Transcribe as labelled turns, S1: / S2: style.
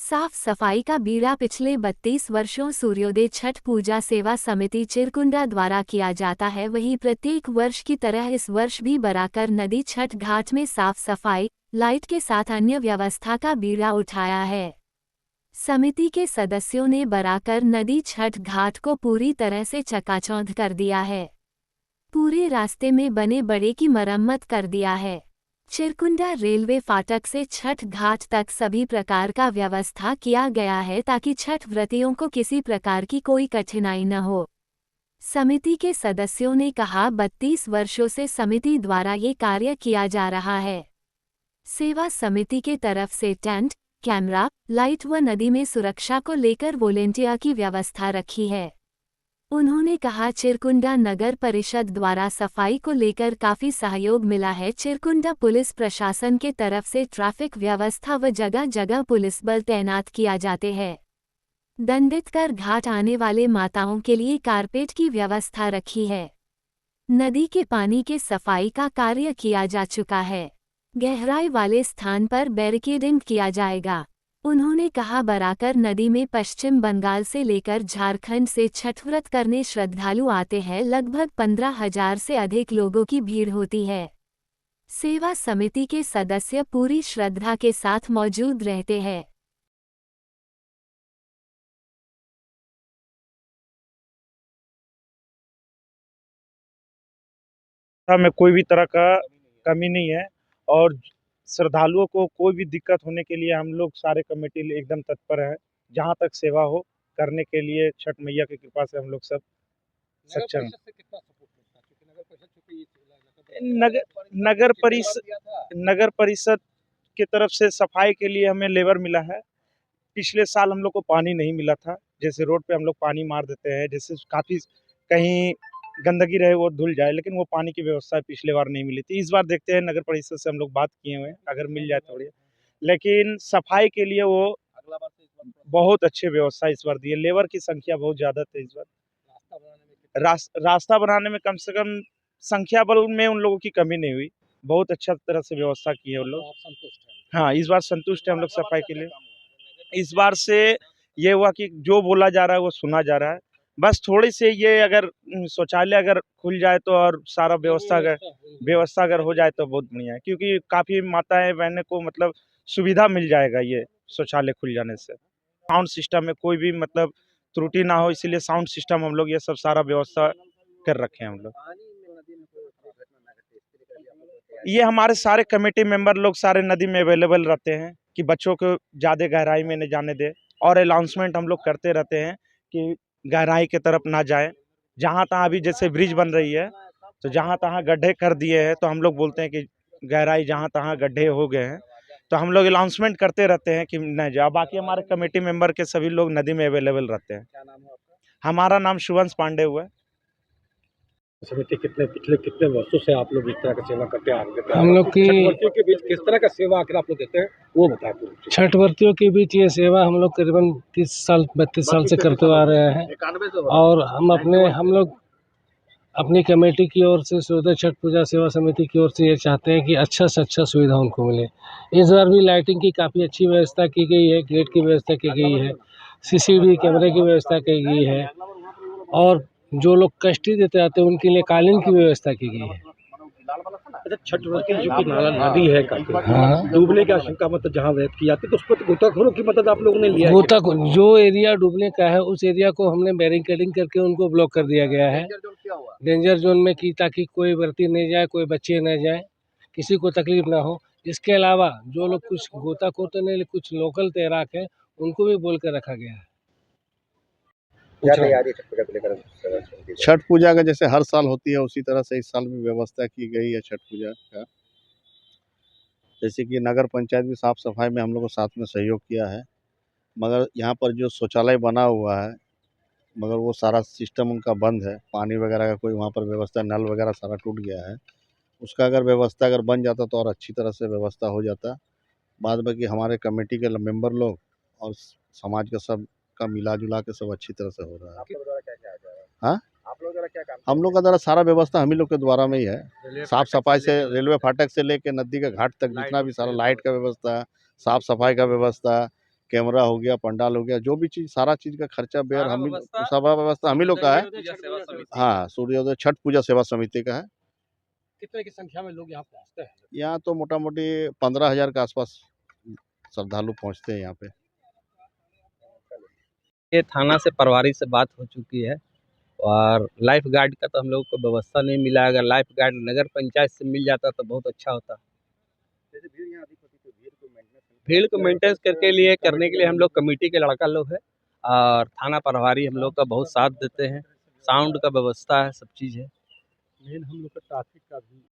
S1: साफ सफाई का बीड़ा पिछले 32 वर्षों सूर्योदय छठ पूजा सेवा समिति चिरकुंडा द्वारा किया जाता है। वहीं प्रत्येक वर्ष की तरह इस वर्ष भी बराकर नदी छठ घाट में साफ सफाई, लाइट के साथ अन्य व्यवस्था का बीड़ा उठाया है। समिति के सदस्यों ने बराकर नदी छठ घाट को पूरी तरह से चकाचौंध कर दिया है। पूरे रास्ते में बने बड़े की मरम्मत कर दिया है। चिरकुंडा रेलवे फाटक से छठ घाट तक सभी प्रकार का व्यवस्था किया गया है ताकि छठ व्रतियों को किसी प्रकार की कोई कठिनाई न हो। समिति के सदस्यों ने कहा, 32 वर्षों से समिति द्वारा ये कार्य किया जा रहा है। सेवा समिति के तरफ से टेंट, कैमरा, लाइट व नदी में सुरक्षा को लेकर वॉलेंटियर की व्यवस्था रखी है। उन्होंने कहा, चिरकुंडा नगर परिषद द्वारा सफाई को लेकर काफी सहयोग मिला है। चिरकुंडा पुलिस प्रशासन के तरफ से ट्रैफिक व्यवस्था व जगह जगह पुलिस बल तैनात किया जाते हैं। दंडित कर घाट आने वाले माताओं के लिए कारपेट की व्यवस्था रखी है। नदी के पानी के सफाई का कार्य किया जा चुका है। गहराई वाले स्थान पर बैरिकेडिंग किया जाएगा। उन्होंने कहा, बराकर नदी में पश्चिम बंगाल से लेकर झारखंड से छठ व्रत करने श्रद्धालु आते हैं। लगभग 15,000 से अधिक लोगों की भीड़ होती है। सेवा समिति के सदस्य पूरी श्रद्धा के साथ मौजूद रहते हैं।
S2: में कोई भी तरह का कमी नहीं है और श्रद्धालुओं को कोई भी दिक्कत होने के लिए हम लोग सारे कमेटी एकदम तत्पर हैं। जहां तक सेवा हो करने के लिए छठ मैया की कृपा से हम लोग सब सक्षम हैं। नगर नगर परिषद नगर परिषद की तरफ से सफाई के लिए हमें लेबर मिला है। पिछले साल हम लोग को पानी नहीं मिला था। जैसे रोड पे हम लोग पानी मार देते हैं, जैसे काफी कहीं गंदगी रहे वो धुल जाए, लेकिन वो पानी की व्यवस्था पिछले बार नहीं मिली थी। इस बार देखते हैं, नगर परिषद से हम लोग बात किए हुए हैं, अगर मिल जाए तो बढ़िया। लेकिन सफाई के लिए वो बहुत अच्छी व्यवस्था इस बार दी है। लेबर की संख्या बहुत ज्यादा थी इस बार। रास्ता बनाने में कम से कम संख्या बल में उन लोगों की कमी नहीं हुई। बहुत अच्छा तरह से व्यवस्था की है उन लोग। हाँ, इस बार संतुष्ट है हम लोग सफाई के लिए। इस बार से ये हुआ कि जो बोला जा रहा है वो सुना जा रहा है। बस थोड़ी सी ये अगर शौचालय अगर खुल जाए तो और सारा व्यवस्था अगर हो जाए तो बहुत बढ़िया है, क्योंकि काफ़ी माताएं बहनें को मतलब सुविधा मिल जाएगा ये शौचालय खुल जाने से। साउंड सिस्टम में कोई भी मतलब त्रुटि ना हो, इसीलिए साउंड सिस्टम हम लोग ये सब सारा व्यवस्था कर रखे हैं हम लोग। ये हमारे सारे कमेटी मेंबर लोग सारे नदी में अवेलेबल रहते हैं कि बच्चों को ज़्यादा गहराई में न जाने दे, और अनाउंसमेंट हम लोग करते रहते हैं कि गहराई की तरफ ना जाए। जहाँ तहाँ अभी जैसे ब्रिज बन रही है तो जहाँ तहाँ गड्ढे कर दिए हैं, तो हम लोग बोलते हैं कि गहराई जहाँ तहाँ गड्ढे हो गए हैं, तो हम लोग अनाउंसमेंट करते रहते हैं कि न जाओ। बाकी हमारे कमेटी मेंबर के सभी लोग नदी में अवेलेबल रहते हैं। हमारा नाम शुभंश पांडे हुआ है।
S3: समिति पिछले कितने वर्षों से आप लोग इस तरह का सेवा करते आ रहे हैं?
S4: हम लोग की
S3: छठवर्तियों के बीच किस तरह का सेवा आखिर आप लोग देते हैं वो बताएं।
S4: छठवर्तियों के बीच ये सेवा हम लोग करीबन 32 साल से करते आ रहे हैं। और हम लोग अपनी कमेटी की ओर से सूर्योदय छठ पूजा सेवा समिति की ओर से ये चाहते हैं कि अच्छा से अच्छा सुविधा उनको मिले। इस बार भी लाइटिंग की काफ़ी अच्छी व्यवस्था की गई है, गेट की व्यवस्था की गई है, CCTV कैमरे की व्यवस्था की गई है, और जो लोग कष्टी देते आते हैं उनके लिए कालीन की व्यवस्था की गई है।
S3: अच्छा, छठवर्ती जो कि नदी है काफी डूबने की आशंका मतलब जहाँ व्यक्त की जाती है, तो उस पर गोताखोरों की मदद आप लोगों ने लिया है?
S4: जो एरिया डूबने का है उस एरिया को हमने बैरिकेडिंग करके उनको ब्लॉक कर दिया गया है डेंजर जोन में, कि ताकि कोई व्यक्ति नहीं जाए, कोई बच्चे न जाए, किसी को तकलीफ ना हो। इसके अलावा जो लोग कुछ गोताखोर तो नहीं, कुछ लोकल तैराक है, उनको भी बोल कर रखा गया है।
S5: छठ पूजा का जैसे हर साल होती है उसी तरह से इस साल भी व्यवस्था की गई है छठ पूजा का। जैसे कि नगर पंचायत भी साफ सफाई में हम लोग को साथ में सहयोग किया है, मगर यहाँ पर जो शौचालय बना हुआ है मगर वो सारा सिस्टम उनका बंद है। पानी वगैरह का कोई वहाँ पर व्यवस्था, नल वगैरह सारा टूट गया है। उसका अगर व्यवस्था अगर बन जाता तो और अच्छी तरह से व्यवस्था हो जाता। बाद में कि हमारे कमेटी के मेंबर लोग और समाज का सब का मिला जुला के सब अच्छी तरह से हो रहा है। हाँ, हम लोग का द्वारा सारा व्यवस्था हम ही लोग के द्वारा में ही है। साफ सफाई से रेलवे फाटक से लेके नदी के घाट तक जितना भी सारा लाइट का व्यवस्था, साफ सफाई का व्यवस्था, कैमरा हो गया, पंडाल हो गया, जो भी चीज़ सारा चीज़ का खर्चा बेयर हम ही, सारा व्यवस्था हम ही लोग का है। हाँ, सूर्योदय छठ पूजा सेवा समिति का है।
S3: कितने की संख्या में लोग यहाँ पहुँचते हैं?
S5: यहाँ तो मोटा मोटी 15,000 के आसपास श्रद्धालु पहुँचते हैं यहाँ पे।
S6: ये थाना से प्रभारी से बात हो चुकी है और लाइफ गार्ड का तो हम लोग को व्यवस्था नहीं मिला। अगर लाइफ गार्ड नगर पंचायत से मिल जाता तो बहुत अच्छा होता। भीड़ को मेंटेनेंस करने के लिए हम लोग कमेटी के लड़का लोग है और थाना प्रभारी हम लोग का बहुत साथ देते हैं। साउंड का व्यवस्था है, सब चीज़ है।
S3: मेन हम लोग का ट्रैफिक का भी